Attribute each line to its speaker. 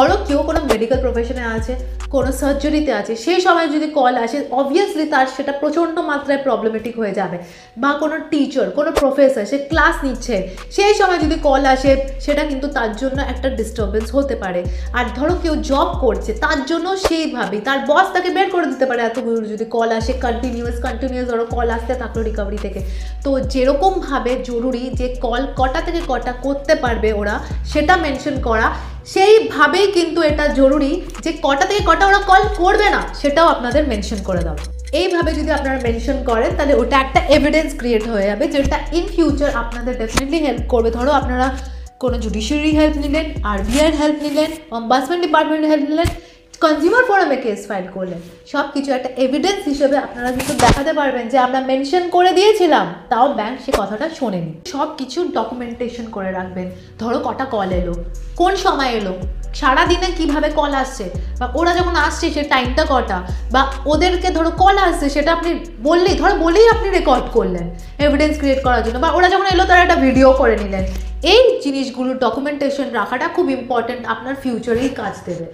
Speaker 1: ধরো কেউ কোনো মেডিকেল প্রফেশনে আছে, কোনো সার্জারিতে আছে, সেই সময় যদি কল আসে অবভিয়াসলি তার সেটা প্রচণ্ড মাত্রায় প্রবলেমেটিক হয়ে যাবে। বা কোনো টিচার, কোনো প্রফেসর, সে ক্লাস নিচ্ছে, সেই সময় যদি কল আসে সেটা কিন্তু তার জন্য একটা ডিস্টারবেন্স হতে পারে। আর ধরো কেউ জব করছে, তার জন্য সেইভাবেই তার বস তাকে বের করে দিতে পারে এতগুলো যদি কল আসে, কন্টিনিউয়াস ধরো কল আসতে থাকলো রিকভারি থেকে। তো যেরকমভাবে জরুরি যে কল কটা থেকে কটা করতে পারবে ওরা সেটা মেনশন করা, সেইভাবেই কিন্তু এটা জরুরি যে কটা থেকে কটা ওরা কল করবে না সেটাও আপনাদের মেনশন করে দাও। এইভাবে যদি আপনারা মেনশন করেন তাহলে ওটা একটা এভিডেন্স ক্রিয়েট হয়ে যাবে, যেটা ইন ফিউচার আপনাদের ডেফিনেটলি হেল্প করবে। ধরো আপনারা কোনো জুডিশিয়ারি হেল্প নিলেন, আরবিআইয়ের হেল্প নিলেন, অম্বাসমেন্ট ডিপার্টমেন্টের হেল্প নিলেন, কনজিউমার ফোরামে কেস ফাইল করলেন, সব কিছু একটা এভিডেন্স হিসেবে আপনারা কিন্তু দেখাতে পারবেন যে আমরা মেনশন করে দিয়েছিলাম, তাও ব্যাংক সে কথাটা শোনেনি। সব কিছু ডকুমেন্টেশন করে রাখবেন। ধরো কটা কল এলো, কোন সময় এলো, সারাদিনে কিভাবে কল আসছে, বা ওরা যখন আসছে সে টাইমটা কটা, বা ওদেরকে ধরো কল আসছে সেটা আপনি বলেই আপনি রেকর্ড করলেন এভিডেন্স ক্রিয়েট করার জন্য, বা ওরা যখন এলো তারা একটা ভিডিও করে নিলেন। এই জিনিসগুলো ডকুমেন্টেশন রাখাটা খুব ইম্পর্টেন্ট, আপনার ফিউচারেই কাজ দেবে।